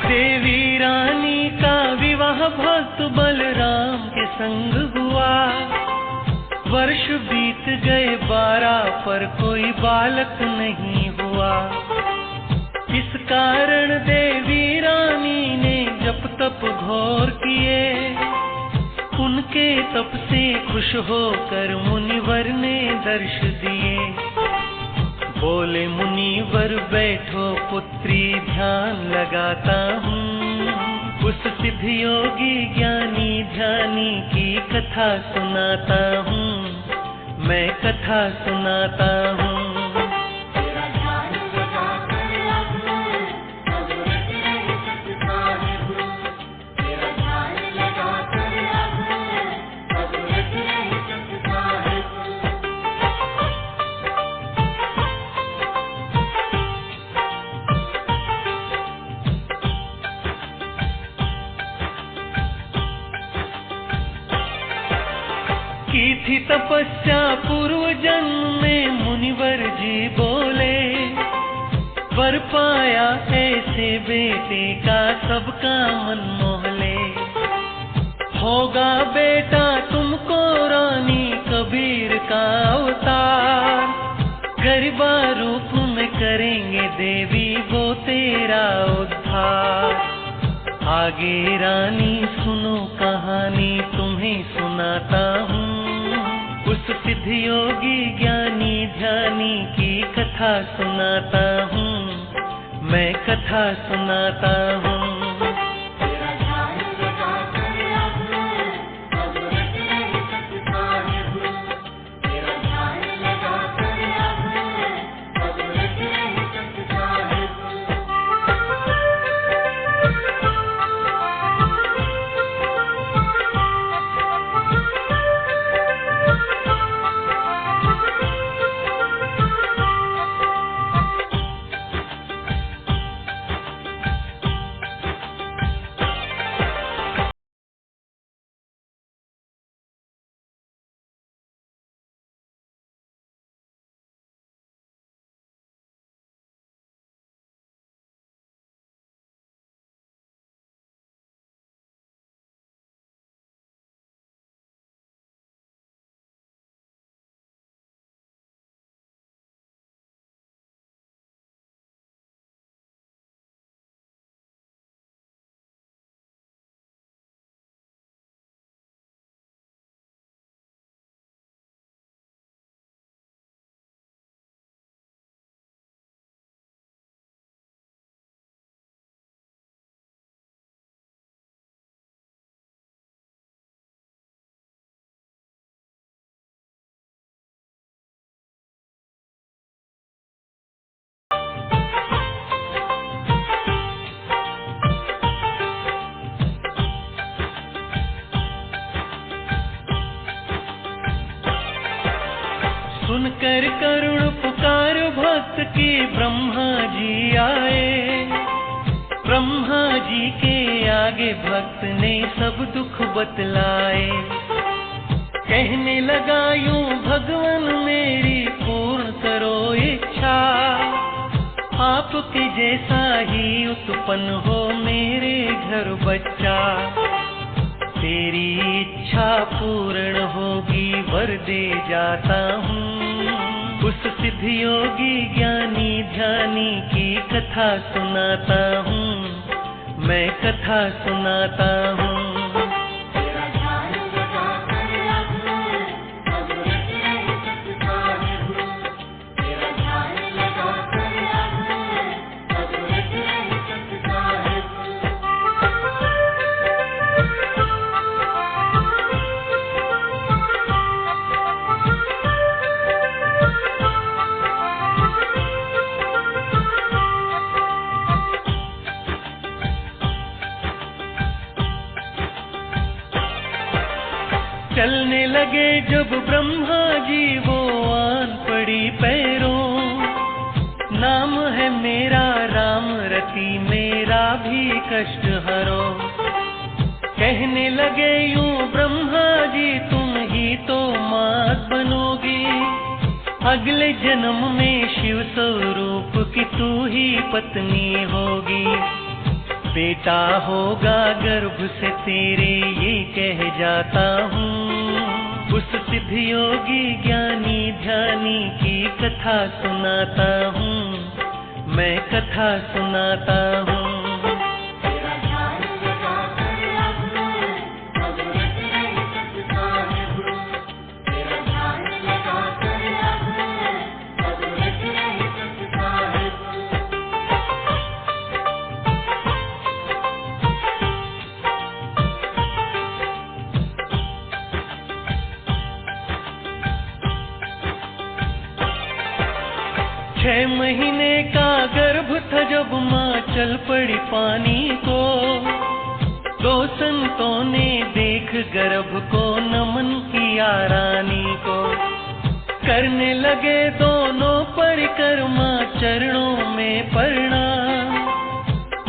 देवी रानी का विवाह भक्त बलराम के संग हुआ। वर्ष बीत गए 12 पर कोई बालक नहीं हुआ। इस कारण देवी रानी ने जप तप घोर किए। उनके तप से खुश होकर मुनिवर ने दर्श दिए। बोले मुनिवर बैठो पुत्री ध्यान लगाता हूँ। उस सिद्ध योगी ज्ञानी ध्यानी की कथा सुनाता हूँ। मैं कथा सुनाता हूँ। की थी तपस्या पूर्व जन्म में मुनिवर जी बोले। वर पाया ऐसे बेटे का सबका मन मोह ले। होगा बेटा तुमको रानी कबीर का अवतार। गरीबा रूप में करेंगे देवी वो तेरा उद्धार। आगे रानी सुनो कहानी तुम्हें सुनाता हूँ। उस सिद्ध योगी ज्ञानी ध्यानी की कथा सुनाता हूँ। मैं कथा सुनाता हूँ। सुनकर करुण पुकार भक्त की ब्रह्मा जी आए। ब्रह्मा जी के आगे भक्त ने सब दुख बतलाए। कहने लगा यूं भगवान मेरी पूर्ण करो इच्छा। आपके जैसा ही उत्पन्न हो मेरे घर बच्चा। तेरी इच्छा पूर्ण होगी वर दे जाता हूँ। उस सिद्ध योगी ज्ञानी ध्यानी की कथा सुनाता हूँ। मैं कथा सुनाता हूँ। कहने लगे जब ब्रह्मा जी वो आन पड़ी पैरों, नाम है मेरा राम रति, मेरा भी कष्ट हरो। कहने लगे यूं ब्रह्मा जी तुम ही तो मात बनोगी, अगले जन्म में शिव स्वरूप की तू ही पत्नी होगी। बेटा होगा गर्भ से तेरे ये कह जाता हूँ, उस सिद्ध योगी ज्ञानी ध्यानी की कथा सुनाता हूँ, मैं कथा सुनाता हूँ। छह महीने का गर्भ था जब माँ चल पड़ी पानी को, दो संतों ने देख गर्भ को नमन किया रानी को। करने लगे दोनों परिक्रमा चरणों में प्रणाम,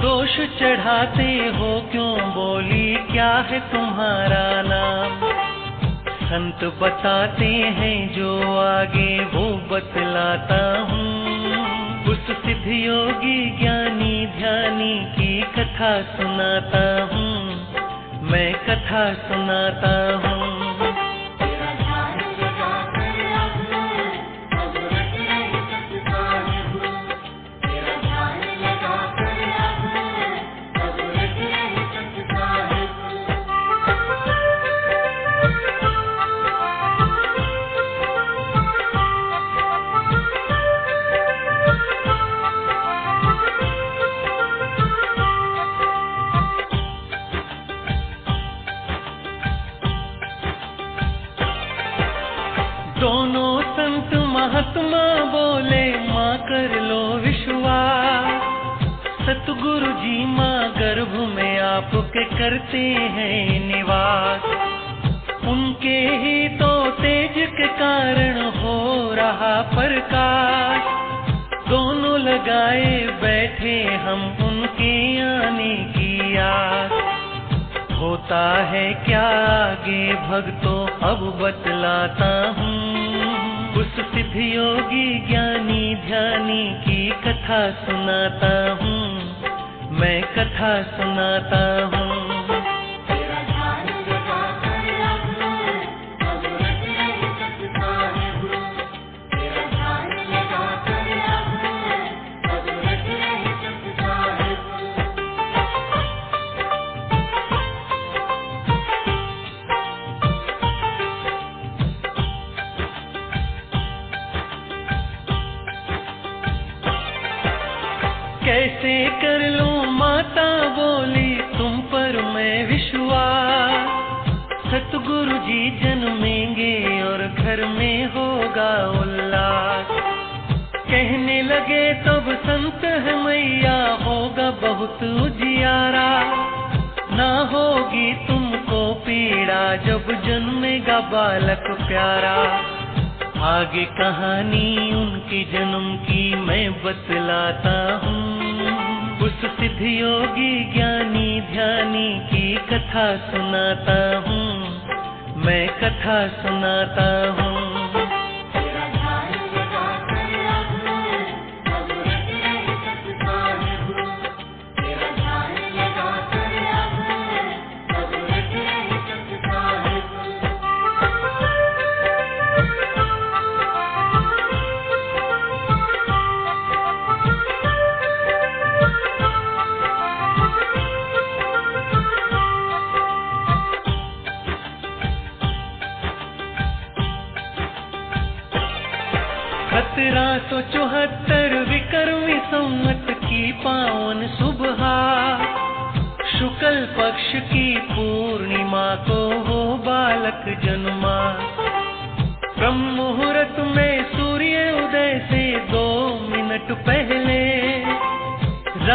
दोष चढ़ाते हो क्यों बोली क्या है तुम्हारा नाम। संत बताते हैं जो आगे वो बतलाता हूँ, उस सिद्ध योगी ज्ञानी ध्यानी की कथा सुनाता हूँ, मैं कथा सुनाता हूँ। दोनों संत महात्मा बोले माँ कर लो विश्वास, सतगुरु जी माँ गर्भ में आपके करते हैं निवास। उनके ही तो तेज के कारण हो रहा प्रकाश, दोनों लगाए बैठे हम उनके आने की आस। होता है क्या आगे भक्तों अब बतलाता हूँ, उस सिद्ध योगी ज्ञानी ध्यानी की कथा सुनाता हूँ, मैं कथा सुनाता हूँ। कैसे कर लूं माता बोली तुम पर मैं विश्वास, सतगुरु जी जन्मेंगे और घर में होगा उल्लास। कहने लगे तब संत है मैया होगा बहुत उजियारा, ना होगी तुमको पीड़ा जब जन्मेगा बालक प्यारा। आगे कहानी उनकी जन्म की मैं बतलाता हूँ, उस सिद्ध योगी ज्ञानी ध्यानी की कथा सुनाता हूँ, मैं कथा सुनाता हूँ। सो 74 विक्रमी संवत की पावन सुबह, शुक्ल पक्ष की पूर्णिमा को हो बालक जन्मा। ब्रह्म मुहूर्त में